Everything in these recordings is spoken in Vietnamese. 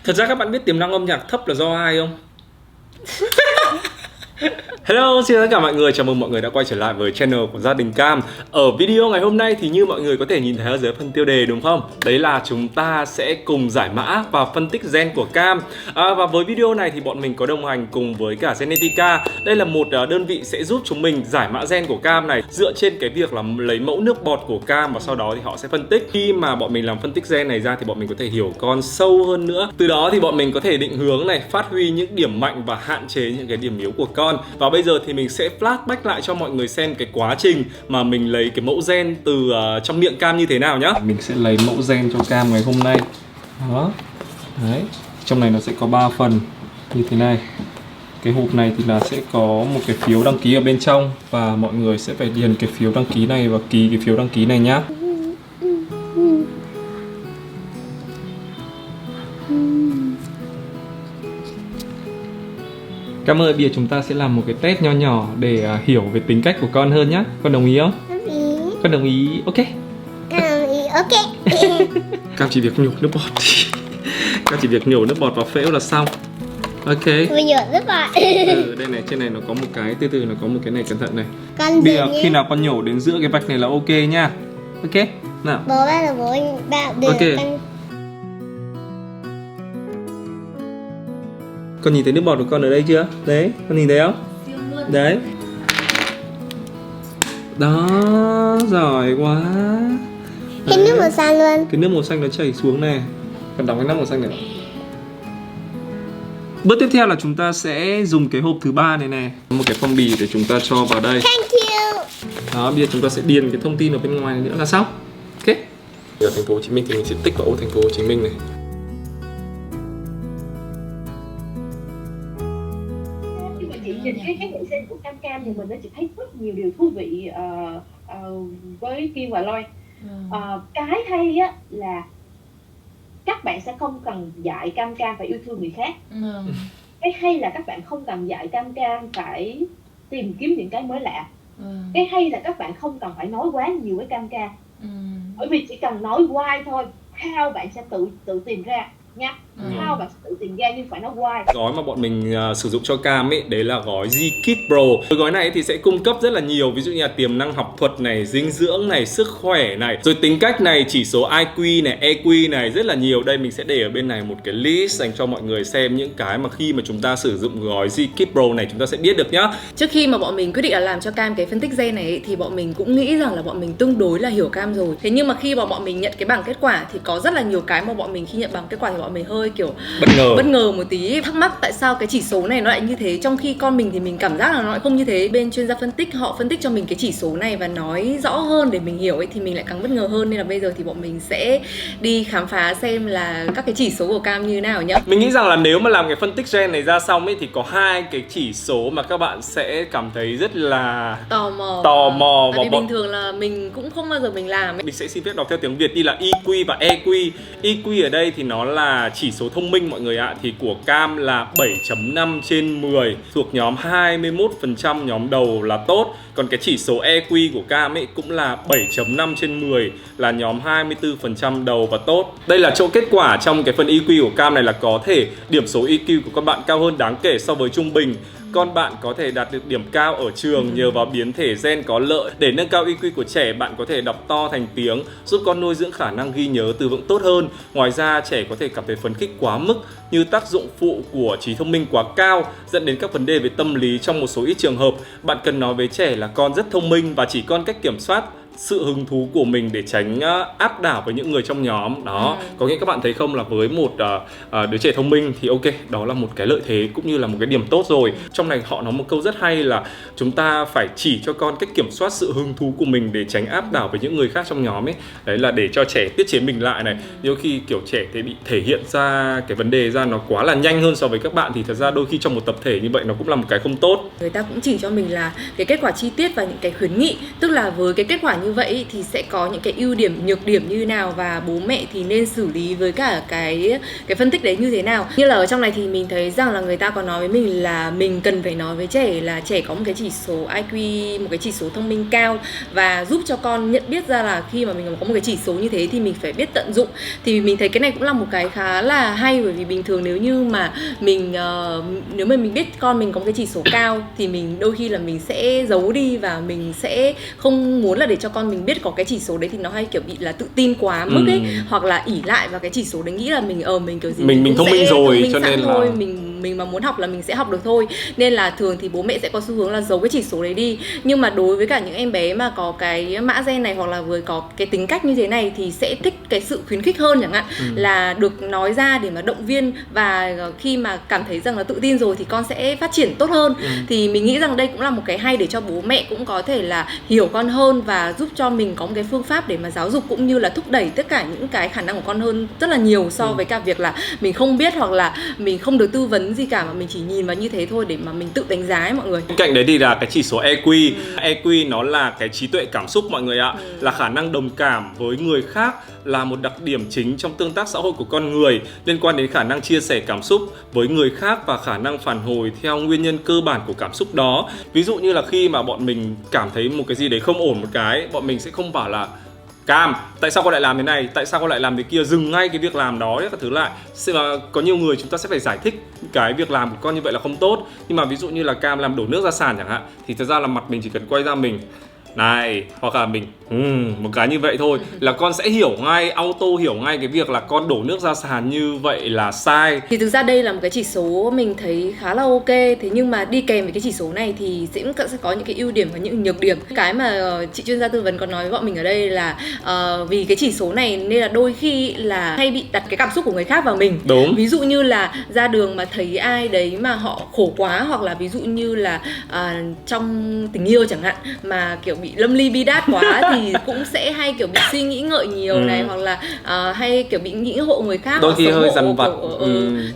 Thật ra các bạn biết tiềm năng âm nhạc thấp là do ai không? Hello, xin chào tất cả mọi người, chào mừng mọi người đã quay trở lại với channel của gia đình Cam. Ở video ngày hôm nay thì như mọi người có thể nhìn thấy ở dưới phần tiêu đề đúng không? Đấy là chúng ta sẽ cùng giải mã và phân tích gen của Cam. Và với video này thì bọn mình có đồng hành cùng với cả Genetica. Đây là một đơn vị sẽ giúp chúng mình giải mã gen của Cam này dựa trên cái việc là lấy mẫu nước bọt của Cam và sau đó thì họ sẽ phân tích. Khi mà bọn mình làm phân tích gen này ra thì bọn mình có thể hiểu con sâu hơn nữa. Từ đó thì bọn mình có thể định hướng này, phát huy những điểm mạnh và hạn chế những cái điểm yếu của con. Và bây giờ thì mình sẽ flashback lại cho mọi người xem cái quá trình mà mình lấy cái mẫu gen từ trong miệng Cam như thế nào nhá. Mình sẽ lấy mẫu gen cho Cam ngày hôm nay. Đó. Đấy. Trong này nó sẽ có 3 phần như thế này. Cái hộp này thì là sẽ có một cái phiếu đăng ký ở bên trong và mọi người sẽ phải điền cái phiếu đăng ký này và ký cái phiếu đăng ký này nhá. Cam ơi, bây giờ chúng ta sẽ làm một cái test nho nhỏ để hiểu về tính cách của con hơn nhá. Con đồng ý không? Đồng ý. Con đồng ý, ok. Con đồng ý, ok. Cam chỉ việc nhổ nước bọt. Cam chỉ việc nhổ nước bọt vào phễu là xong. Ok. Bây giờ rất là Đây này, trên này nó có một cái, từ từ nó có một cái này, cẩn thận này. con Bây giờ khi nào con nhổ đến giữa cái vạch này là ok nhá. Ok, nào. bố ba là bố ba được Ok. Con nhìn thấy nước bọt của con ở đây chưa? Đấy, con nhìn thấy không? Đấy. Đó, giỏi quá. cái nước màu xanh luôn. Cái nước màu xanh nó chảy xuống này. Con đóng cái nắp màu xanh này. Bước tiếp theo là chúng ta sẽ dùng cái hộp thứ ba này này, một cái phong bì để chúng ta cho vào đây. Thank you. Đó, bây giờ chúng ta sẽ điền cái thông tin ở bên ngoài này nữa là xong. Ok. Ở thành phố Hồ Chí Minh thì mình sẽ tích vào ô thành phố Hồ Chí Minh này. Chị nhìn cái hệ sen của Cam thì mình đã chỉ thấy rất nhiều điều thú vị với Kim và Loi. Cái hay á là các bạn sẽ không cần dạy Cam phải yêu thương người khác. Cái hay là các bạn không cần dạy Cam phải tìm kiếm những cái mới lạ. Cái hay là các bạn không cần phải nói quá nhiều với Cam. Bởi vì chỉ cần nói why thôi, how bạn sẽ tự tìm ra nha. How bạn sẽ tự tìm ra nhưng phải nói why. Gói mà bọn mình sử dụng cho Cam ấy, đấy là gói Z-Kit Pro. Cái gói này thì sẽ cung cấp rất là nhiều, ví dụ như là tiềm năng học thuật này, dinh dưỡng này, sức khỏe này, rồi tính cách này, chỉ số IQ này, EQ này, rất là nhiều. Đây mình sẽ để ở bên này một cái list dành cho mọi người xem những cái mà khi mà chúng ta sử dụng gói Z-Kit Pro này chúng ta sẽ biết được nhá. Trước khi mà bọn mình quyết định là làm cho Cam cái phân tích gen này ấy, thì bọn mình cũng nghĩ rằng là bọn mình tương đối là hiểu Cam rồi. Thế nhưng mà khi mà bọn mình nhận cái bảng kết quả thì có rất là nhiều cái mà bọn mình khi nhận bảng kết quả thì bọn mình hơi kiểu bất ngờ một tí, thắc mắc tại sao cái chỉ số này nó lại như thế, trong khi con mình thì mình cảm giác là nó lại không như thế. Bên chuyên gia phân tích họ phân tích cho mình cái chỉ số này và nói rõ hơn để mình hiểu ấy, thì mình lại càng bất ngờ hơn. Nên là bây giờ thì bọn mình sẽ đi khám phá xem là các cái chỉ số của Cam như thế nào nhá. Mình nghĩ rằng là nếu mà làm cái phân tích gen này ra xong ấy thì có hai cái chỉ số mà các bạn sẽ cảm thấy rất là tò mò và bình thường là mình cũng không bao giờ mình làm ấy. Mình sẽ xin phép đọc theo tiếng Việt đi là EQ và EQ. EQ ở đây thì nó là chỉ số thông minh mọi người ạ. Thì của Cam là 7.5 trên 10, thuộc nhóm 21% nhóm đầu là tốt. Còn cái chỉ số EQ của Cam ấy cũng là 7.5 trên 10, là nhóm 24% đầu và tốt. Đây là chỗ kết quả trong cái phần EQ của Cam này, là có thể điểm số EQ của các bạn cao hơn đáng kể so với trung bình. Con bạn có thể đạt được điểm cao ở trường nhờ vào biến thể gen có lợi. Để nâng cao EQ của trẻ, bạn có thể đọc to thành tiếng, giúp con nuôi dưỡng khả năng ghi nhớ từ vựng tốt hơn. Ngoài ra, trẻ có thể cảm thấy phấn khích quá mức, như tác dụng phụ của trí thông minh quá cao, dẫn đến các vấn đề về tâm lý trong một số ít trường hợp. Bạn cần nói với trẻ là con rất thông minh và chỉ còn cách kiểm soát sự hứng thú của mình để tránh áp đảo với những người trong nhóm. Đó, có nghĩa các bạn thấy không, là với một đứa trẻ thông minh thì ok, đó là một cái lợi thế cũng như là một cái điểm tốt rồi. Trong này họ nói một câu rất hay là chúng ta phải chỉ cho con cách kiểm soát sự hứng thú của mình để tránh áp đảo với những người khác trong nhóm ấy. Đấy là để cho trẻ tiết chế mình lại này. Nhiều khi kiểu trẻ thì bị thể hiện ra cái vấn đề ra nó quá là nhanh hơn so với các bạn, thì thật ra đôi khi trong một tập thể như vậy nó cũng là một cái không tốt. Người ta cũng chỉ cho mình là cái kết quả chi tiết và những cái khuyến nghị, tức là với cái kết quả như như vậy thì sẽ có những cái ưu điểm, nhược điểm như nào và bố mẹ thì nên xử lý với cả cái phân tích đấy như thế nào. Như là ở trong này thì mình thấy rằng là người ta có nói với mình là mình cần phải nói với trẻ là trẻ có một cái chỉ số IQ, một cái chỉ số thông minh cao, và giúp cho con nhận biết ra là khi mà mình có một cái chỉ số như thế thì mình phải biết tận dụng. Thì mình thấy cái này cũng là một cái khá là hay, bởi vì bình thường nếu như mà mình nếu mà mình biết con mình có một cái chỉ số cao thì mình đôi khi là mình sẽ giấu đi và mình sẽ không muốn là để cho con mình biết có cái chỉ số đấy, thì nó hay kiểu bị là tự tin quá mức ấy, hoặc là ỷ lại vào cái chỉ số đấy, nghĩ là mình kiểu gì mình thông minh rồi cho nên thôi, là mình mà muốn học là mình sẽ học được thôi. Nên là thường thì bố mẹ sẽ có xu hướng là giấu cái chỉ số đấy đi. Nhưng mà đối với cả những em bé mà có cái mã gen này hoặc là với có cái tính cách như thế này thì sẽ thích cái sự khuyến khích hơn chẳng hạn, là được nói ra để mà động viên, và khi mà cảm thấy rằng là tự tin rồi thì con sẽ phát triển tốt hơn. Thì mình nghĩ rằng đây cũng là một cái hay để cho bố mẹ cũng có thể là hiểu con hơn và giúp cho mình có một cái phương pháp để mà giáo dục cũng như là thúc đẩy tất cả những cái khả năng của con hơn rất là nhiều so với cả việc là mình không biết hoặc là mình không được tư vấn gì cả, mà mình chỉ nhìn vào như thế thôi để mà mình tự đánh giá ấy mọi người. Bên cạnh đấy thì là cái chỉ số EQ. EQ nó là cái trí tuệ cảm xúc mọi người ạ, là khả năng đồng cảm với người khác, là một đặc điểm chính trong tương tác xã hội của con người, liên quan đến khả năng chia sẻ cảm xúc với người khác và khả năng phản hồi theo nguyên nhân cơ bản của cảm xúc đó. Ví dụ như là khi mà bọn mình cảm thấy một cái gì đấy không ổn một cái, bọn mình sẽ không bảo là Cam, tại sao con lại làm thế này, tại sao con lại làm thế kia, dừng ngay cái việc làm đó các thứ lại. Có nhiều người chúng ta sẽ phải giải thích cái việc làm của con như vậy là không tốt. Nhưng mà ví dụ như là Cam làm đổ nước ra sàn chẳng hạn, thì thật ra là mặt mình chỉ cần quay ra mình này, hoặc là mình một cái như vậy thôi là con sẽ hiểu ngay, auto hiểu ngay cái việc là con đổ nước ra sàn như vậy là sai. Thì thực ra đây là một cái chỉ số mình thấy khá là ok. Thế nhưng mà đi kèm với cái chỉ số này thì sẽ có những cái ưu điểm và những nhược điểm. Cái mà chị chuyên gia tư vấn còn nói với bọn mình ở đây là vì cái chỉ số này nên là đôi khi là hay bị đặt cái cảm xúc của người khác vào mình. Đúng. Ví dụ như là ra đường mà thấy ai đấy mà họ khổ quá, hoặc là ví dụ như là trong tình yêu chẳng hạn mà kiểu bị lâm ly bi đát quá thì cũng sẽ hay kiểu bị suy nghĩ ngợi nhiều này, hoặc là hay kiểu bị nghĩ hộ người khác, đôi khi hơi dằn vặt,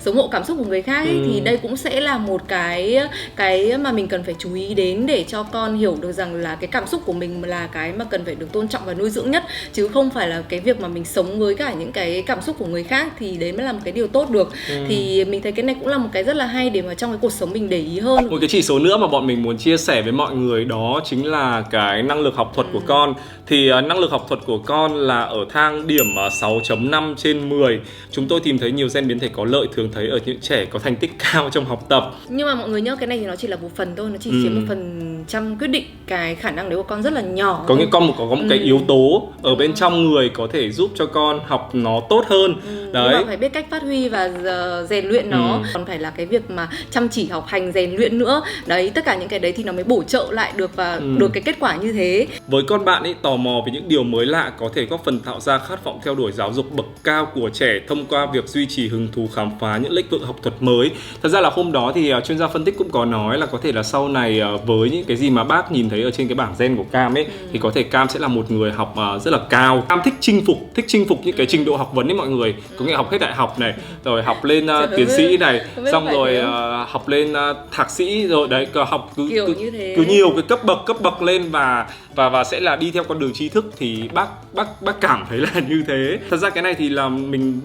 sống hộ cảm xúc của người khác ấy. Thì đây cũng sẽ là một cái mà mình cần phải chú ý đến để cho con hiểu được rằng là cái cảm xúc của mình là cái mà cần phải được tôn trọng và nuôi dưỡng nhất, chứ không phải là cái việc mà mình sống với cả những cái cảm xúc của người khác thì đấy mới là một cái điều tốt được. Thì mình thấy cái này cũng là một cái rất là hay để mà trong cái cuộc sống mình để ý hơn. Một cái chỉ số nữa mà bọn mình muốn chia sẻ với mọi người đó chính là cái năng lực học thuật của con. Thì năng lực học thuật của con là ở thang điểm 6.5 trên 10. Chúng tôi tìm thấy nhiều gen biến thể có lợi thường thấy ở những trẻ có thành tích cao trong học tập. Nhưng mà mọi người nhớ cái này thì nó chỉ là một phần thôi, nó chỉ chiếm 1% quyết định cái khả năng đấy của con rất là nhỏ. Có nghĩa con có một cái yếu tố ở bên trong người có thể giúp cho con học nó tốt hơn. Đấy. Nhưng mà phải biết cách phát huy và rèn luyện nó. Còn phải là cái việc mà chăm chỉ học hành rèn luyện nữa. Đấy, tất cả những cái đấy thì nó mới bổ trợ lại được và được cái kết quả như thế. Với con bạn ấy, tò mò về những điều mới lạ có thể góp phần tạo ra khát vọng theo đuổi giáo dục bậc cao của trẻ thông qua việc duy trì hứng thú khám phá những lĩnh vực học thuật mới. Thật ra là hôm đó thì chuyên gia phân tích cũng có nói là có thể là sau này với những cái gì mà bác nhìn thấy ở trên cái bảng gen của Cam ấy, thì có thể Cam sẽ là một người học rất là cao. Cam thích chinh phục những cái trình độ học vấn ấy mọi người. Có nghĩa học hết đại học này, rồi học lên tiến sĩ này, xong rồi học lên thạc sĩ, rồi đấy học cứ nhiều cái cấp bậc lên và sẽ là đi theo con đường tri thức, thì bác cảm thấy là như thế. Thật ra cái này thì là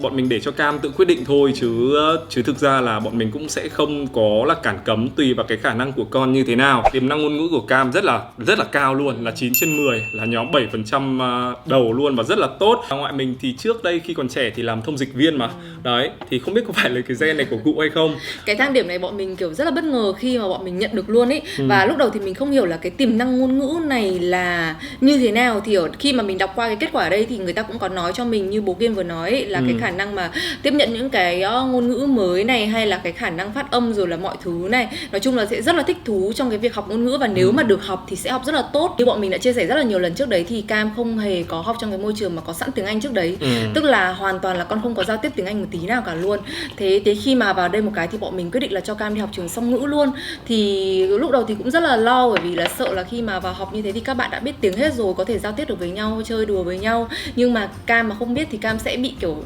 bọn mình để cho Cam tự quyết định thôi, chứ thực ra là bọn mình cũng sẽ không có là cản cấm, tùy vào cái khả năng của con như thế nào. Tiềm năng ngôn ngữ của Cam rất là cao luôn, là 9 trên 10, là nhóm 7% đầu luôn và rất là tốt. Ngoại mình thì trước đây khi còn trẻ thì làm thông dịch viên mà. Đấy, thì không biết có phải là cái gen này của cụ hay không. Cái thang điểm này bọn mình kiểu rất là bất ngờ khi mà bọn mình nhận được luôn ấy. Và lúc đầu thì mình không hiểu là cái tiềm năng ngôn ngữ này là như thế nào. Thì khi mà mình đọc qua cái kết quả ở đây thì người ta cũng có nói cho mình như bố Kim vừa nói ấy, là cái khả năng mà tiếp nhận những cái ngôn ngữ mới này, hay là cái khả năng phát âm rồi là mọi thứ này. Nói chung là sẽ rất là thích thú trong cái việc học ngôn ngữ, và nếu mà được học thì sẽ học rất là tốt. Như bọn mình đã chia sẻ rất là nhiều lần trước đấy thì Cam không hề có học trong cái môi trường mà có sẵn tiếng Anh trước đấy. Tức là hoàn toàn là con không có giao tiếp tiếng Anh một tí nào cả luôn. Thế khi mà vào đây một cái thì bọn mình quyết định là cho Cam đi học trường song ngữ luôn. Thì lúc đầu thì cũng rất là lo, bởi vì là sợ là khi mà vào học như thế thì các bạn đã biết tiếng hết rồi, có thể giao tiếp được với nhau, chơi đùa với nhau. Nhưng mà Cam mà không biết thì Cam sẽ bị kiểu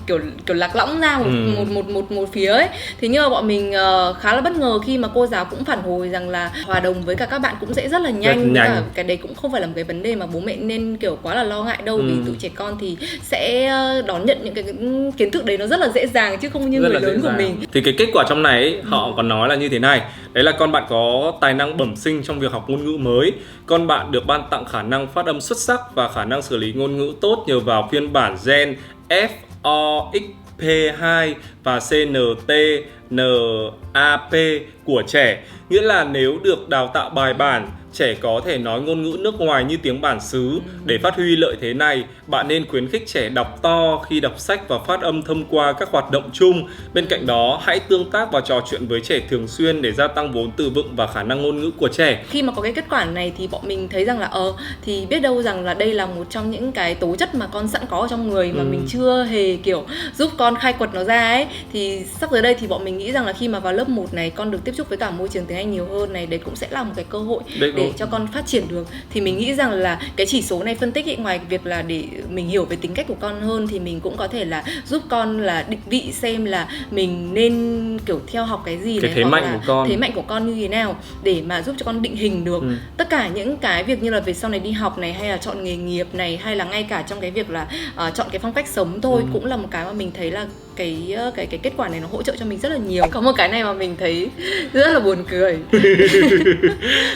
kiểu lạc lõng ra một phía ấy. Thế nhưng mà bọn mình khá là bất ngờ khi mà cô giáo cũng phản hồi rằng là hòa đồng với cả các bạn cũng sẽ rất là nhanh. Và cái đấy cũng không phải là một cái vấn đề mà bố mẹ nên kiểu quá là lo ngại đâu, vì tụi trẻ con thì sẽ đón nhận những cái kiến thức đấy nó rất là dễ dàng chứ không như người lớn của mình. Thì cái kết quả trong này ấy, họ còn nói là như thế này. Đấy là con bạn có tài năng bẩm sinh trong việc học ngôn ngữ mới. Con bạn được ban tặng khả năng phát âm xuất sắc và khả năng xử lý ngôn ngữ tốt nhờ vào phiên bản gen FOXP2 và CNTNAP của trẻ. Nghĩa là nếu được đào tạo bài bản, trẻ có thể nói ngôn ngữ nước ngoài như tiếng bản xứ. Để phát huy lợi thế này, bạn nên khuyến khích trẻ đọc to khi đọc sách và phát âm thông qua các hoạt động chung. Bên cạnh đó, hãy tương tác và trò chuyện với trẻ thường xuyên để gia tăng vốn từ vựng và khả năng ngôn ngữ của trẻ. Khi mà có cái kết quả này thì bọn mình thấy rằng là thì biết đâu rằng là đây là một trong những cái tố chất mà con sẵn có ở trong người mà mình chưa hề kiểu giúp con khai quật nó ra ấy. Thì sắp tới đây thì bọn mình nghĩ rằng là khi mà vào lớp 1 này con được tiếp xúc với cả môi trường tiếng Anh nhiều hơn này, đấy cũng sẽ là một cái cơ hội để cho con phát triển được. Thì mình nghĩ rằng là cái chỉ số này phân tích ấy, ngoài việc là để mình hiểu về tính cách của con hơn thì mình cũng có thể là giúp con là định vị xem là mình nên kiểu theo học cái gì cái này, thế hoặc mạnh là của con. thế mạnh của con như thế nào để mà giúp cho con định hình được tất cả những cái việc như là về sau này đi học này, hay là chọn nghề nghiệp này, hay là ngay cả trong cái việc là chọn cái phong cách sống thôi, cũng là một cái mà mình thấy là cái kết quả này nó hỗ trợ cho mình rất là nhiều. Có một cái này mà mình thấy rất là buồn cười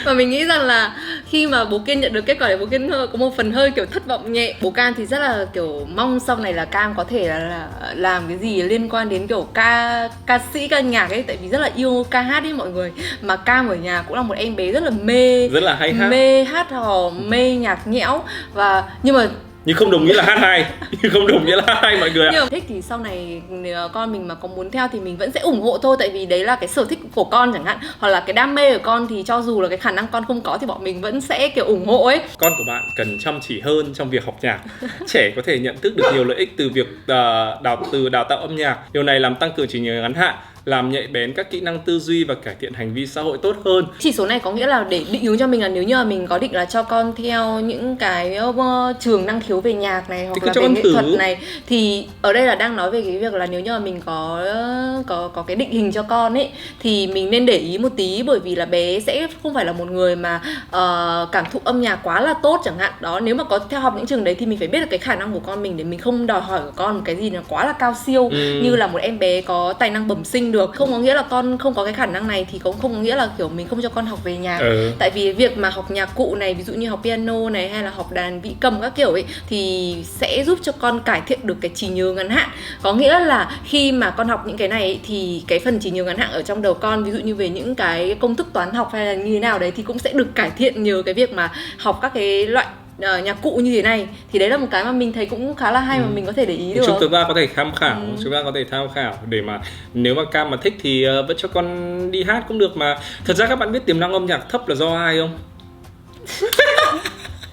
và mình nghĩ rằng là khi mà bố Kiên nhận được kết quả này, bố Kiên có một phần hơi kiểu thất vọng nhẹ. Bố Cam thì rất là kiểu mong sau này là Cam có thể là làm cái gì liên quan đến kiểu ca sĩ, ca nhạc ấy, tại vì rất là yêu ca hát ấy mọi người. Mà Cam ở nhà cũng là một em bé rất là mê, rất là hay hát, mê hát hò, mê nhạc nhẽo, và nhưng không đồng nghĩa là hát hay không đồng nghĩa là hát hay mọi người ạ. Nhưng mà thích thì sau này nếu con mình mà có muốn theo thì mình vẫn sẽ ủng hộ thôi, tại vì đấy là cái sở thích của con chẳng hạn, hoặc là cái đam mê của con, thì cho dù là cái khả năng con không có thì bọn mình vẫn sẽ kiểu ủng hộ ấy. Con của bạn cần chăm chỉ hơn trong việc học nhạc. Trẻ có thể nhận thức được nhiều lợi ích từ việc đào tạo âm nhạc. Điều này làm tăng cường trí nhớ ngắn hạn, làm nhạy bén các kỹ năng tư duy và cải thiện hành vi xã hội tốt hơn. Chỉ số này có nghĩa là để định hướng cho mình là nếu như mà mình có định là cho con theo những cái trường năng khiếu về nhạc này, hoặc là về nghệ thuật này, thì ở đây là đang nói về cái việc là nếu như mà mình có cái định hình cho con ấy thì mình nên để ý một tí, bởi vì là bé sẽ không phải là một người mà cảm thụ âm nhạc quá là tốt chẳng hạn. Đó, nếu mà có theo học những trường đấy thì mình phải biết được cái khả năng của con mình để mình không đòi hỏi của con một cái gì nó quá là cao siêu như là một em bé có tài năng bẩm sinh được. Không có nghĩa là con không có cái khả năng này thì cũng không có nghĩa là kiểu mình không cho con học về nhạc. Tại vì việc mà học nhạc cụ này, ví dụ như học piano này, hay là học đàn vĩ cầm các kiểu ấy, thì sẽ giúp cho con cải thiện được cái trí nhớ ngắn hạn. Có nghĩa là khi mà con học những cái này ấy, thì cái phần trí nhớ ngắn hạn ở trong đầu con, ví dụ như về những cái công thức toán học hay là như thế nào đấy, thì cũng sẽ được cải thiện nhờ cái việc mà học các cái loại nhạc cụ như thế này. Thì đấy là một cái mà mình thấy cũng khá là hay mà mình có thể để ý được. Chúng ta có thể tham khảo, chúng ta có thể tham khảo để mà nếu mà Cam mà thích thì vẫn cho con đi hát cũng được mà. Thật ra các bạn biết tiềm năng âm nhạc thấp là do ai không?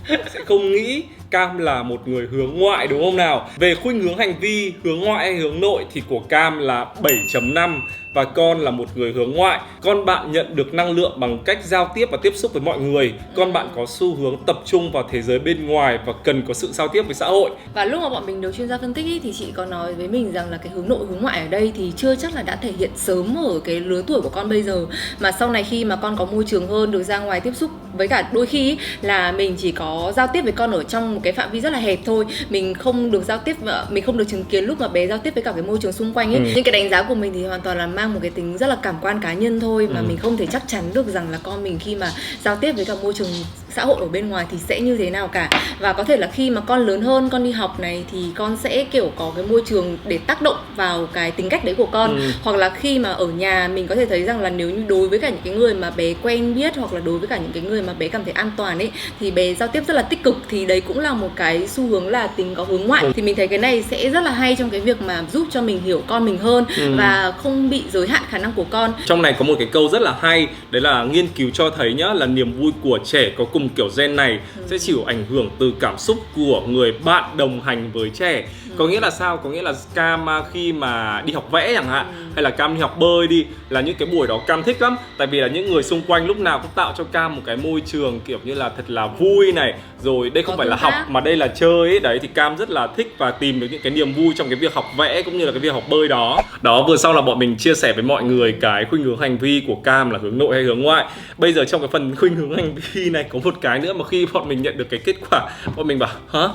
Sẽ không nghĩ Cam là một người hướng ngoại đúng không nào? Về khuynh hướng hành vi, hướng ngoại hay hướng nội thì của Cam là 7.5 và con là một người hướng ngoại. Con bạn nhận được năng lượng bằng cách giao tiếp và tiếp xúc với mọi người. Con bạn có xu hướng tập trung vào thế giới bên ngoài và cần có sự giao tiếp với xã hội. Và lúc mà bọn mình được chuyên gia phân tích ý, thì chị có nói với mình rằng là cái hướng nội hướng ngoại ở đây thì chưa chắc là đã thể hiện sớm ở cái lứa tuổi của con bây giờ, mà sau này khi mà con có môi trường hơn, được ra ngoài tiếp xúc với cả, đôi khi ý, là mình chỉ có giao tiếp với con ở trong một cái phạm vi rất là hẹp thôi, mình không được giao tiếp, mình không được chứng kiến lúc mà bé giao tiếp với cả cái môi trường xung quanh ấy. Nhưng cái đánh giá của mình thì hoàn toàn là mang một cái tính rất là cảm quan cá nhân thôi, mà mình không thể chắc chắn được rằng là con mình khi mà giao tiếp với cả môi trường xã hội ở bên ngoài thì sẽ như thế nào cả. Và có thể là khi mà con lớn hơn, con đi học này thì con sẽ kiểu có cái môi trường để tác động vào cái tính cách đấy của con. Hoặc là khi mà ở nhà mình có thể thấy rằng là nếu như đối với cả những cái người mà bé quen biết, hoặc là đối với cả những cái người mà bé cảm thấy an toàn ấy, thì bé giao tiếp rất là tích cực, thì đấy cũng là một cái xu hướng là tính có hướng ngoại. Thì mình thấy cái này sẽ rất là hay trong cái việc mà giúp cho mình hiểu con mình hơn và không bị giới hạn khả năng của con. Trong này có một cái câu rất là hay, đấy là nghiên cứu cho thấy nhá, là niềm vui của trẻ có cùng kiểu gen này sẽ chịu ảnh hưởng từ cảm xúc của người bạn đồng hành với trẻ. Có nghĩa là sao? Có nghĩa là Cam khi mà đi học vẽ chẳng hạn, hay là Cam đi học bơi đi, là những cái buổi đó Cam thích lắm. Tại vì là những người xung quanh lúc nào cũng tạo cho Cam một cái môi trường kiểu như là thật là vui này. Rồi đây không phải là học mà đây là chơi ấy. Đấy thì Cam rất là thích và tìm được những cái niềm vui trong cái việc học vẽ cũng như là cái việc học bơi đó. Đó, vừa sau là bọn mình chia sẻ với mọi người cái khuynh hướng hành vi của Cam là hướng nội hay hướng ngoại. Bây giờ trong cái phần khuynh hướng hành vi này có một cái nữa mà khi bọn mình nhận được cái kết quả, bọn mình bảo hả?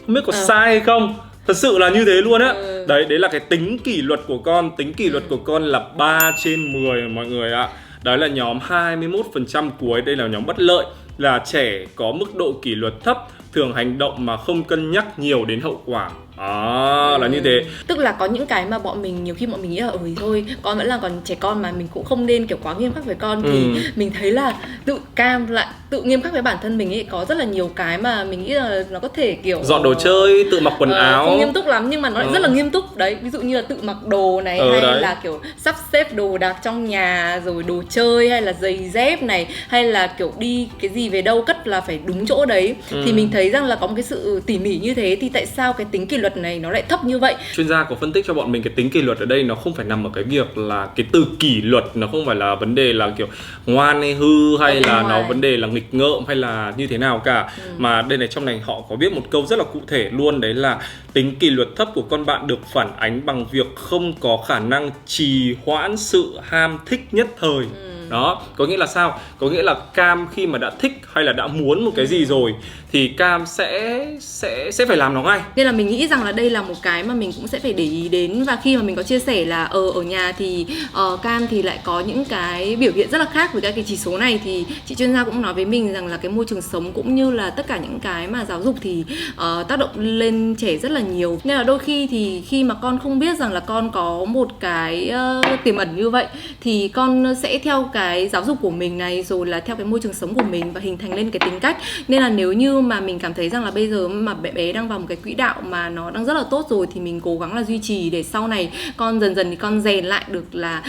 Không biết có sai hay không? Thật sự là như thế luôn á. Đấy là cái tính kỷ luật của con. Tính kỷ luật của con là 3/10 mọi người ạ. Đấy là nhóm 21% cuối. Đây là nhóm bất lợi, là trẻ có mức độ kỷ luật thấp, thường hành động mà không cân nhắc nhiều đến hậu quả. Là như thế. Tức là có những cái mà bọn mình nhiều khi bọn mình nghĩ là thôi con vẫn là còn trẻ con mà mình cũng không nên kiểu quá nghiêm khắc với con. Thì mình thấy là Cam lại tự nghiêm khắc với bản thân mình ấy. Có rất là nhiều cái mà mình nghĩ là nó có thể kiểu dọn đồ chơi, tự mặc quần áo, không nghiêm túc lắm nhưng mà nó lại rất là nghiêm túc. Đấy, ví dụ như là tự mặc đồ này, hay là kiểu sắp xếp đồ đạc trong nhà, rồi đồ chơi hay là giày dép này, hay là kiểu đi cái gì về đâu cất là phải đúng chỗ đấy. Thì mình thấy rằng là có một cái sự tỉ mỉ như thế thì tại sao cái tính kỷ luật này nó lại thấp như vậy? Chuyên gia có phân tích cho bọn mình cái tính kỷ luật ở đây nó không phải nằm ở cái việc là cái từ kỷ luật, nó không phải là vấn đề là kiểu ngoan hay hư, hay là nó vấn đề là nghịch ngợm hay là như thế nào cả. Mà đây này, trong này họ có viết một câu rất là cụ thể luôn, đấy là tính kỷ luật thấp của con bạn được phản ánh bằng việc không có khả năng trì hoãn sự ham thích nhất thời. Đó, có nghĩa là sao? Có nghĩa là Cam khi mà đã thích hay là đã muốn một cái gì rồi thì Cam sẽ phải làm nó ngay. Nên là mình nghĩ rằng là đây là một cái mà mình cũng sẽ phải để ý đến. Và khi mà mình có chia sẻ là ở nhà thì Cam thì lại có những cái biểu hiện rất là khác với các cái chỉ số này, thì chị chuyên gia cũng nói với mình rằng là cái môi trường sống cũng như là tất cả những cái mà giáo dục thì tác động lên trẻ rất là nhiều. Nên là đôi khi thì khi mà con không biết rằng là con có một cái tiềm ẩn như vậy thì con sẽ theo cái giáo dục của mình này, rồi là theo cái môi trường sống của mình và hình thành lên cái tính cách. Nên là nếu như mà mình cảm thấy rằng là bây giờ mà bé đang vào một cái quỹ đạo mà nó đang rất là tốt rồi thì mình cố gắng là duy trì để sau này con dần dần thì con rèn lại được là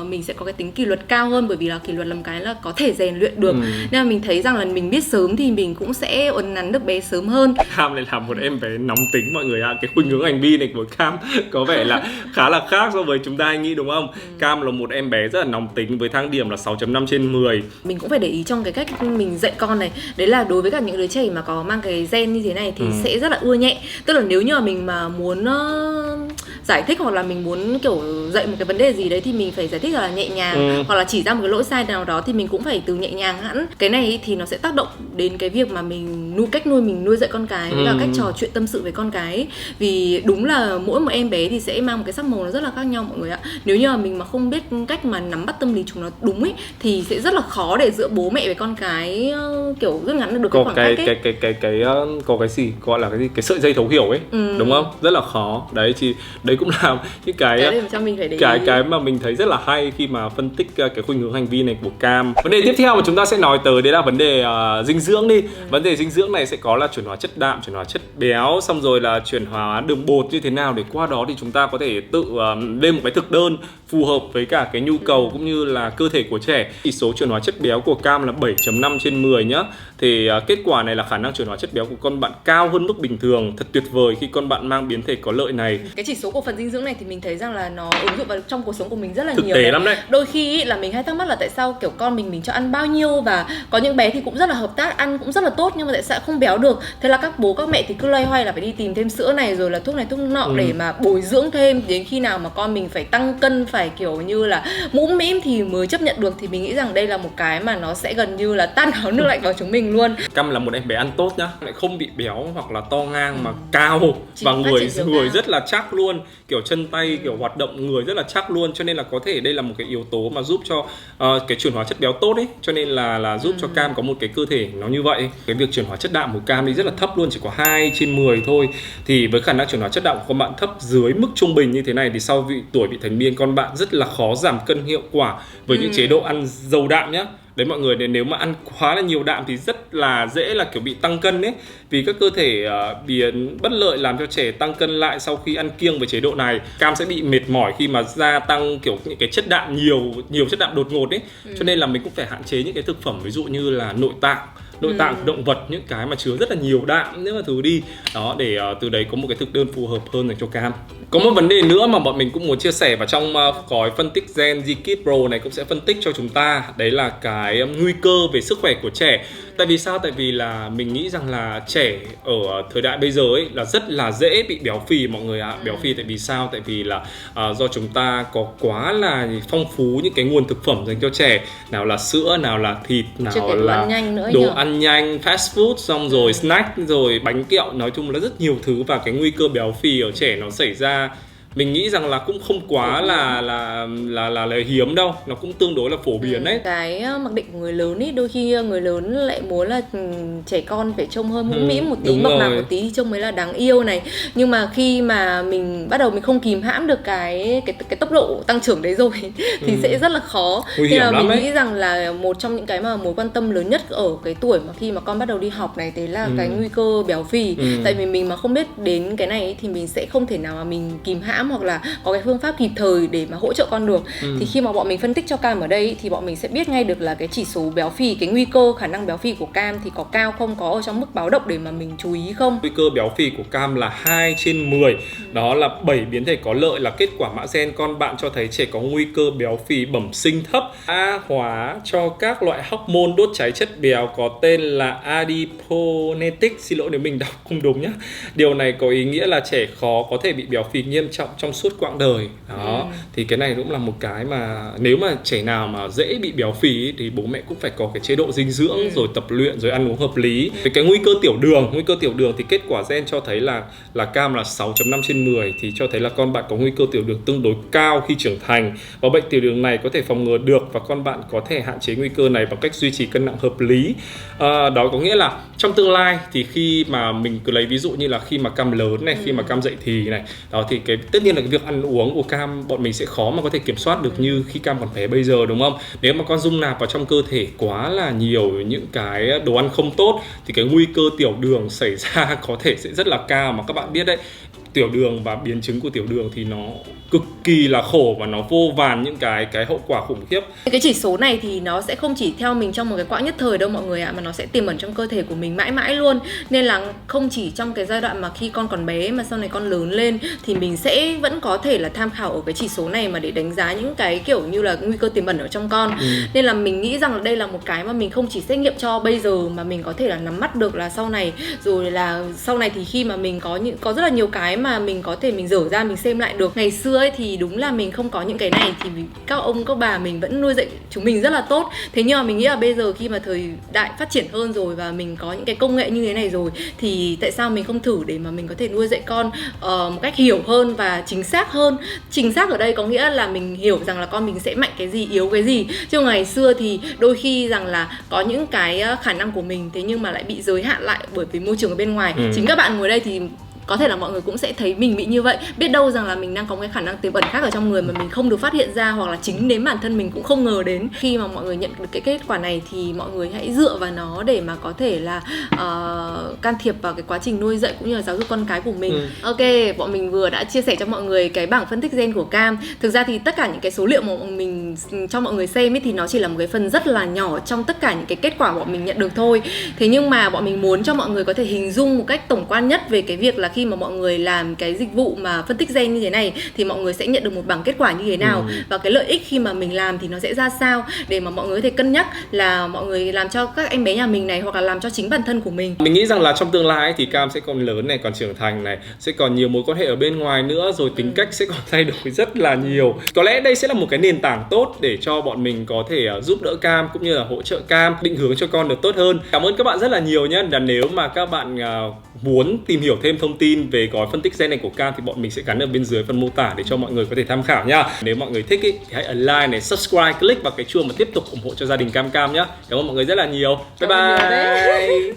mình sẽ có cái tính kỷ luật cao hơn, bởi vì là kỷ luật là một cái là có thể rèn luyện được. Nên là mình thấy rằng là mình biết sớm thì mình cũng sẽ uốn nắn được bé sớm hơn. Cam lại là một em bé nóng tính mọi người ạ. Cái khuynh hướng hành vi này của Cam có vẻ là khá là khác so với chúng ta hay nghĩ đúng không? Cam là một em bé rất là nóng tính với thang điểm là 6.5/10. Mình cũng phải để ý trong cái cách mình dạy con này. Đấy là đối với cả những đứa trẻ mà có mang cái gen như thế này thì sẽ rất là ưa nhẹ. Tức là nếu như mà mình mà muốn giải thích hoặc là mình muốn kiểu dạy một cái vấn đề gì đấy thì mình phải giải thích là nhẹ nhàng, hoặc là chỉ ra một cái lỗi sai nào đó thì mình cũng phải từ nhẹ nhàng hẳn. Cái này thì nó sẽ tác động đến cái việc mà mình cách nuôi dạy con cái và cách trò chuyện tâm sự với con cái. Vì đúng là mỗi một em bé thì sẽ mang một cái sắc màu nó rất là khác nhau mọi người ạ. Nếu như mà mình mà không biết cách mà nắm bắt tâm lý chúng nó đúng ấy thì sẽ rất là khó để giữa bố mẹ với con cái kiểu rút ngắn được cái khoảng cách ấy. Có cái gì gọi là cái gì, cái sợi dây thấu hiểu ấy, đúng không? Rất là khó. Đấy thì đấy cũng là những cái mà mình thấy rất là hay khi mà phân tích cái khuynh hướng hành vi này của Cam. Vấn đề tiếp theo mà chúng ta sẽ nói tới đấy là vấn đề dinh dưỡng đi. Vấn đề dinh dưỡng này sẽ có là chuyển hóa chất đạm, chuyển hóa chất béo, xong rồi là chuyển hóa đường bột như thế nào, để qua đó thì chúng ta có thể tự lên một cái thực đơn phù hợp với cả cái nhu cầu cũng như là cơ thể của trẻ. Chỉ số chuyển hóa chất béo của Cam là 7.5/10 nhá. Thì kết quả này là khả năng chuyển hóa chất béo của con bạn cao hơn mức bình thường. Thật tuyệt vời khi con bạn mang biến thể có lợi này. Cái chỉ số của phần dinh dưỡng này thì mình thấy rằng là nó ứng dụng vào trong cuộc sống của mình rất là thực nhiều. Thực tế lắm đấy. Đôi khi là mình hay thắc mắc là tại sao kiểu con mình cho ăn bao nhiêu, và có những bé thì cũng rất là hợp tác, ăn cũng rất là tốt nhưng mà tại sao không béo được. Thế là các bố các mẹ thì cứ loay hoay là phải đi tìm thêm sữa này rồi là thuốc này thuốc nọ để mà bồi dưỡng thêm, đến khi nào mà con mình phải tăng cân, phải kiểu như là mũm mĩm thì mới chấp nhận được. Thì mình nghĩ rằng đây là một cái mà nó sẽ gần như là tan áo nước lạnh vào chúng mình luôn. Cam là một em bé ăn tốt nhá, lại không bị béo hoặc là to ngang mà cao và người rất là chắc luôn, kiểu chân tay kiểu hoạt động người rất là chắc luôn, cho nên là có thể đây là một cái yếu tố mà giúp cho cái chuyển hóa chất béo tốt ấy, cho nên là giúp cho Cam có một cái cơ thể nó như vậy. Cái việc chuyển hóa chất đạm của Cam đi rất là thấp luôn, chỉ có 2/10 thôi. Thì với khả năng chuyển hóa chất đạm của con bạn thấp dưới mức trung bình như thế này thì sau tuổi vị thành niên con bạn rất là khó giảm cân hiệu quả với những chế độ ăn giàu đạm nhá. Đấy mọi người, nếu mà ăn quá là nhiều đạm thì rất là dễ là kiểu bị tăng cân ấy. Vì các cơ thể biến bất lợi làm cho trẻ tăng cân lại sau khi ăn kiêng với chế độ này. Cam sẽ bị mệt mỏi khi mà gia tăng kiểu những cái chất đạm nhiều chất đạm đột ngột ấy. Cho nên là mình cũng phải hạn chế những cái thực phẩm ví dụ như là nội tạng nội tạng của động vật, những cái mà chứa rất là nhiều đạm nếu mà thứ đi đó, để từ đấy có một cái thực đơn phù hợp hơn dành cho cam. Có một vấn đề nữa mà bọn mình cũng muốn chia sẻ, và trong gói phân tích gen GKID Pro này cũng sẽ phân tích cho chúng ta, đấy là cái nguy cơ về sức khỏe của trẻ. Tại vì sao? Tại vì là mình nghĩ rằng là trẻ ở thời đại bây giờ ấy là rất là dễ bị béo phì mọi người ạ. Béo phì tại vì sao? Tại vì là do chúng ta có quá là phong phú những cái nguồn thực phẩm dành cho trẻ, nào là sữa, nào là thịt, nào là đồ ăn nhanh, fast food, xong rồi snack, rồi bánh kẹo, nói chung là rất nhiều thứ, và cái nguy cơ béo phì ở trẻ nó xảy ra mình nghĩ rằng là cũng không quá là hiếm đâu, nó cũng tương đối là phổ biến đấy. Cái mặc định của người lớn ấy, đôi khi người lớn lại muốn là trẻ con phải trông hơi mũm mĩm một tí, mập mạp một tí thì trông mới là đáng yêu này. Nhưng mà khi mà mình bắt đầu mình không kìm hãm được cái tốc độ tăng trưởng đấy rồi thì sẽ rất là khó. Nên là mình nghĩ rằng là một trong những cái mà mối quan tâm lớn nhất ở cái tuổi mà khi mà con bắt đầu đi học này, đấy là cái nguy cơ béo phì. Tại vì mình mà không biết đến cái này ấy, thì mình sẽ không thể nào mà mình kìm hãm hoặc là có cái phương pháp kịp thời để mà hỗ trợ con được. Thì khi mà bọn mình phân tích cho Cam ở đây thì bọn mình sẽ biết ngay được là cái chỉ số béo phì, cái nguy cơ khả năng béo phì của Cam thì có cao không, có ở trong mức báo động để mà mình chú ý không. Nguy cơ béo phì của Cam là 2/10, đó là 7 biến thể có lợi, là kết quả mã gen con bạn cho thấy trẻ có nguy cơ béo phì bẩm sinh thấp. A hóa cho các loại hormone đốt cháy chất béo có tên là adiponectin, xin lỗi nếu mình đọc không đúng nhé. Điều này có ý nghĩa là trẻ khó có thể bị béo phì nghiêm trọng trong suốt quãng đời. Đó, thì cái này cũng là một cái mà nếu mà trẻ nào mà dễ bị béo phì ấy, thì bố mẹ cũng phải có cái chế độ dinh dưỡng, rồi tập luyện, rồi ăn uống hợp lý. Cái nguy cơ tiểu đường thì kết quả gen cho thấy là Cam là 6.5/10, thì cho thấy là con bạn có nguy cơ tiểu đường tương đối cao khi trưởng thành, và bệnh tiểu đường này có thể phòng ngừa được, và con bạn có thể hạn chế nguy cơ này bằng cách duy trì cân nặng hợp lý. Đó có nghĩa là trong tương lai thì khi mà mình cứ lấy ví dụ như là khi mà Cam lớn này, khi mà Cam dậy thì này, đó thì tất nhiên là cái việc ăn uống của Cam bọn mình sẽ khó mà có thể kiểm soát được như khi Cam còn bé bây giờ, đúng không? Nếu mà con dung nạp vào trong cơ thể quá là nhiều những cái đồ ăn không tốt thì cái nguy cơ tiểu đường xảy ra có thể sẽ rất là cao. Mà các bạn biết đấy, tiểu đường và biến chứng của tiểu đường thì nó cực kỳ là khổ, và nó vô vàn những cái hậu quả khủng khiếp. Cái chỉ số này thì nó sẽ không chỉ theo mình trong một cái quãng nhất thời đâu mọi người ạ, mà nó sẽ tiềm ẩn trong cơ thể của mình mãi mãi luôn. Nên là không chỉ trong cái giai đoạn mà khi con còn bé, mà sau này con lớn lên thì mình sẽ vẫn có thể là tham khảo ở cái chỉ số này mà để đánh giá những cái kiểu như là nguy cơ tiềm ẩn ở trong con. Nên là mình nghĩ rằng là đây là một cái mà mình không chỉ xét nghiệm cho bây giờ, mà mình có thể là nắm bắt được là sau này, rồi là sau này thì khi mà mình có rất là nhiều cái mà mình có thể mình dở ra mình xem lại được. Ngày xưa ấy thì đúng là mình không có những cái này thì các ông các bà mình vẫn nuôi dạy chúng mình rất là tốt. Thế nhưng mà mình nghĩ là bây giờ khi mà thời đại phát triển hơn rồi và mình có những cái công nghệ như thế này rồi, thì tại sao mình không thử để mà mình có thể nuôi dạy con một cách hiểu hơn và chính xác hơn. Chính xác ở đây có nghĩa là mình hiểu rằng là con mình sẽ mạnh cái gì, yếu cái gì. Chứ ngày xưa thì đôi khi rằng là có những cái khả năng của mình, thế nhưng mà lại bị giới hạn lại bởi vì môi trường ở bên ngoài. Chính các bạn ngồi đây thì có thể là mọi người cũng sẽ thấy mình bị như vậy. Biết đâu rằng là mình đang có cái khả năng tiềm ẩn khác ở trong người mà mình không được phát hiện ra, hoặc là chính đến bản thân mình cũng không ngờ đến. Khi mà mọi người nhận được cái kết quả này thì mọi người hãy dựa vào nó để mà có thể là can thiệp vào cái quá trình nuôi dạy cũng như là giáo dục con cái của mình. Ok, bọn mình vừa đã chia sẻ cho mọi người cái bảng phân tích gen của Cam. Thực ra thì tất cả những cái số liệu mà mình cho mọi người xem ấy thì nó chỉ là một cái phần rất là nhỏ trong tất cả những cái kết quả bọn mình nhận được thôi. Thế nhưng mà bọn mình muốn cho mọi người có thể hình dung một cách tổng quan nhất về cái việc là khi mà mọi người làm cái dịch vụ mà phân tích gen như thế này thì mọi người sẽ nhận được một bảng kết quả như thế nào, và cái lợi ích khi mà mình làm thì nó sẽ ra sao, để mà mọi người có thể cân nhắc là mọi người làm cho các em bé nhà mình này, hoặc là làm cho chính bản thân của mình. Mình nghĩ rằng là trong tương lai thì Cam sẽ còn lớn này, còn trưởng thành này, sẽ còn nhiều mối quan hệ ở bên ngoài nữa, rồi tính cách sẽ còn thay đổi rất là nhiều. Có lẽ đây sẽ là một cái nền tảng tốt để cho bọn mình có thể giúp đỡ Cam cũng như là hỗ trợ Cam định hướng cho con được tốt hơn. Cảm ơn các bạn rất là nhiều nhé. Và nếu mà các bạn muốn tìm hiểu thêm thông tin về gói phân tích gen này của Cam thì bọn mình sẽ gắn ở bên dưới phần mô tả để cho mọi người có thể tham khảo nha. Nếu mọi người thích ý, thì hãy ấn like này, subscribe, click vào cái chuông mà tiếp tục ủng hộ cho gia đình Cam nhé. Cảm ơn mọi người rất là nhiều. Bye bye.